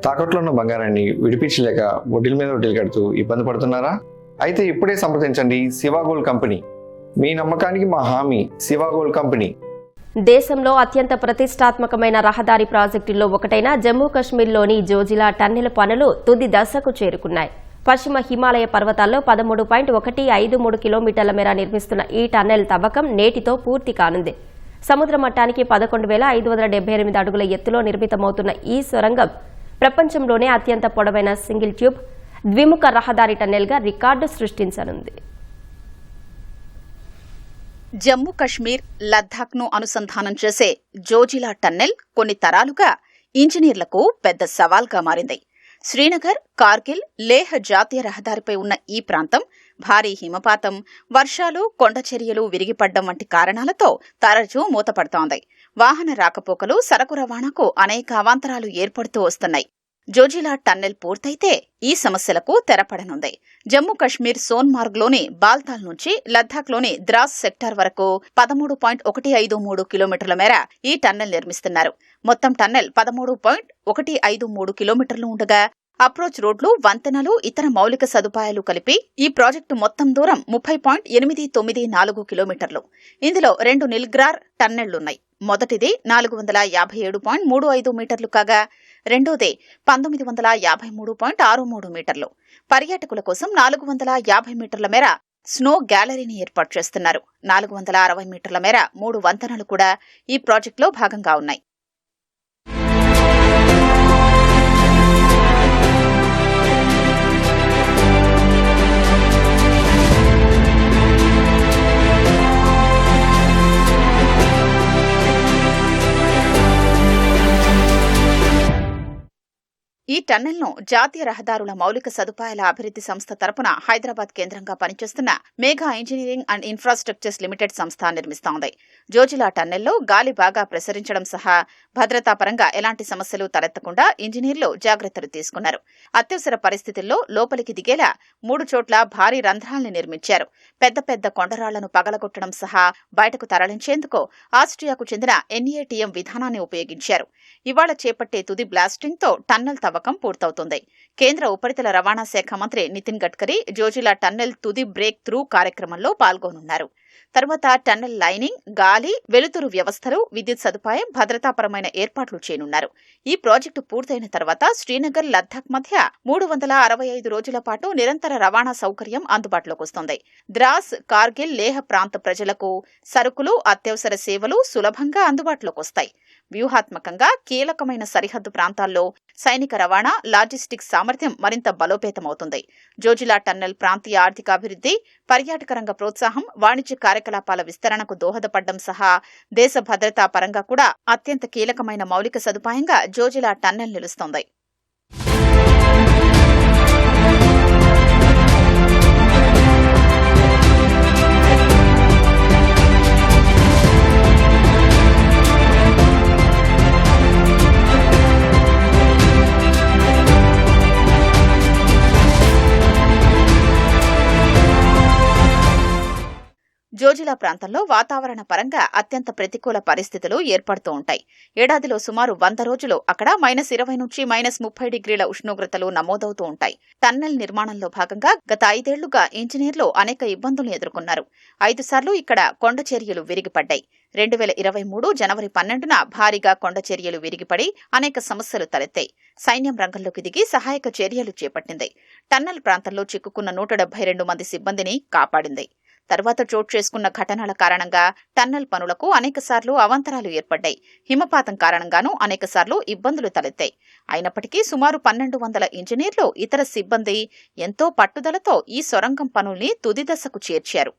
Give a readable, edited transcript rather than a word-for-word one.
తాకట్లో ఉన్న బంగారాన్ని విడిపించలేక వడ్డీల మీద వడ్డీలు కడుతూ ఇబ్బంది పడుతున్నారా? అయితే ఇప్పుడే సంప్రదించండి శివ గోల్డ్ కంపెనీ. మీ నమ్మకానికి మా హామీ శివ గోల్డ్ కంపెనీ. దేశంలో అత్యంత ప్రతిష్టాత్మకమైన రహదారి ప్రాజెక్టుల్లో ఒకటైన జమ్మూ కశ్మీర్లోని జోజిలా టన్నెల్ పనులు తుది దశకు చేరుకున్నాయి. పశ్చిమ హిమాలయ పర్వతాల్లో 13.153 కిలోమీటర్ల మేర నిర్మిస్తున్న ఈ టన్నెల్ తవ్వకం నేటితో పూర్తి కానుంది. సముద్ర మట్టానికి 11,578 అడుగుల ఎత్తులో నిర్మితమవుతున్న ఈ సొరంగం ప్రపంచంలోనే అత్యంత పొడవైన సింగిల్ ట్యూబ్ ద్విముఖ రహదారి టన్నెల్గా రికార్డు సృష్టించనుంది. జమ్మూ కశ్మీర్, లద్దాఖ్ను అనుసంధానం చేసే జోజిలా టన్నెల్ కొన్ని తరాలుగా ఇంజనీర్లకు పెద్ద సవాల్గా మారింది. శ్రీనగర్, కార్గిల్, లేహ్ జాతీయ రహదారిపై ఉన్న ఈ ప్రాంతం భారీ హిమపాతం, వర్షాలు, కొండచర్యలు విరిగిపడ్డం వంటి కారణాలతో తరచూ మూతపడుతోంది. వాహన రాకపోకలు, సరకు రవాణాకు అనేక అవాంతరాలు ఏర్పడుతూ వస్తున్నాయి. జోజిలా టన్నెల్ పూర్తయితే ఈ సమస్యలకు తెరపడనుంది. జమ్మూ కశ్మీర్ సోన్మార్గ్లోని బాల్తాల్ నుంచి లద్దాఖ్లోని ద్రాస్ సెక్టార్ వరకు 13.153 కిలోమీటర్ల మేర ఈ టన్నెల్ నిర్మిస్తున్నారు. మొత్తం టన్నెల్ 13.153 కిలోమీటర్లు ఉండగా అప్రోచ్ రోడ్లు, వంతెనలు, ఇతర మౌలిక సదుపాయాలు కలిపి ఈ ప్రాజెక్టు మొత్తం దూరం 30.894 కిలోమీటర్లు. ఇందులో 2 నిల్గ్రార్ టన్నెళ్లున్నాయి. మొదటిది 457.35 మీటర్లు కాగా రెండోది 1953.63 మీటర్లు. పర్యాటకుల కోసం 450 మీటర్ల మేర స్నో గ్యాలరీని ఏర్పాటు చేస్తున్నారు. 460 మీటర్ల మేర 3 వంతెనలు కూడా ఈ ప్రాజెక్టులో భాగంగా ఉన్నాయి. ఈ టన్నెల్ను జాతీయ రహదారుల మౌలిక సదుపాయాల అభివృద్ధి సంస్థ తరపున హైదరాబాద్ కేంద్రంగా పనిచేస్తున్న Megha engineering and infrastructures limited సంస్థ నిర్మిస్తోంది. జోజిలా టన్నెల్లో గాలి బాగా ప్రసరించడం సహా భద్రతా పరంగా ఎలాంటి సమస్యలు తలెత్తకుండా ఇంజనీర్లు జాగ్రత్తలు తీసుకున్నారు. అత్యవసర పరిస్థితుల్లో లోపలికి దిగేలా 3 చోట్ల భారీ రంధ్రాల్ని నిర్మించారు. పెద్ద పెద్ద కొండరాళ్లను పగలగొట్టడం సహా బయటకు తరలించేందుకు ఆస్ట్రియాకు చెందిన NATM విధానాన్ని ఉపయోగించారు. ఇవాళ చేపట్టే తుది బ్లాస్టింగ్తో టన్నెల్ తవ్వకం పూర్తవుతుంది. కేంద్ర ఉపరితల రవాణా శాఖ మంత్రి నితిన్ గడ్కరీ జోజిలా టన్నెల్ తుది బ్రేక్ త్రూ కార్యక్రమంలో పాల్గొనున్నారు. తర్వాత టన్నెల్ లైనింగ్, గాలి, వెలుతురు వ్యవస్థలు, విద్యుత్ సదుపాయం, భద్రతాపరమైన ఏర్పాట్లు చేయనున్నారు. ఈ ప్రాజెక్టు పూర్తయిన తర్వాత శ్రీనగర్, లద్దాఖ్ మధ్య 365 రోజుల పాటు నిరంతర రవాణా సౌకర్యం అందుబాటులోకి వస్తుంది. ద్రాస్, కార్గిల్, లేహ్ ప్రాంత ప్రజలకు సరుకులు, అత్యవసర సేవలు సులభంగా అందుబాటులోకి వస్తాయి. వ్యూహాత్మకంగా కీలకమైన సరిహద్దు ప్రాంతాల్లో సైనిక రవాణా, లాజిస్టిక్స్ సామర్థ్యం మరింత బలోపేతమవుతుంది. జోజిలా టన్నెల్ ప్రాంతీయ ఆర్థికాభివృద్ధి, పర్యాటక రంగ ప్రోత్సాహం, వాణిజ్య కార్యకలాపాల విస్తరణకు దోహదపడడం సహా దేశ భద్రతా పరంగా కూడా అత్యంత కీలకమైన మౌలిక సదుపాయంగా జోజిలా టన్నెల్ నిలుస్తోంది. జోజిలా ప్రాంతంలో వాతావరణ పరంగా అత్యంత ప్రతికూల పరిస్థితులు ఏర్పడుతూ ఉంటాయి. ఏడాదిలో సుమారు 100 రోజులు అక్కడ -20 నుంచి -30 డిగ్రీల ఉష్ణోగ్రతలు నమోదవుతూ ఉంటాయి. టన్నెల్ నిర్మాణంలో భాగంగా గత 5 ఏళ్లుగా ఇంజనీర్లు అనేక ఇబ్బందులు ఎదుర్కొన్నారు. 5 సార్లు ఇక్కడ కొండ చర్యలు విరిగిపడ్డాయి. 2023 జనవరి 12న భారీగా కొండ చర్యలు విరిగిపడి అనేక సమస్యలు తలెత్తాయి. సైన్యం రంగంలోకి దిగి సహాయక చర్యలు చేపట్టింది. టన్నెల్ ప్రాంతంలో చిక్కుకున్న 172 మంది సిబ్బందిని కాపాడింది. తర్వాత చోటు చేసుకున్న ఘటనల కారణంగా టన్నెల్ పనులకు అనేకసార్లు అవాంతరాలు ఏర్పడ్డాయి. హిమపాతం కారణంగానూ అనేకసార్లు ఇబ్బందులు తలెత్తాయి. అయినప్పటికీ సుమారు 1200 ఇంజనీర్లు, ఇతర సిబ్బంది ఎంతో పట్టుదలతో ఈ సొరంగం పనుల్ని తుది దశకు చేర్చారు.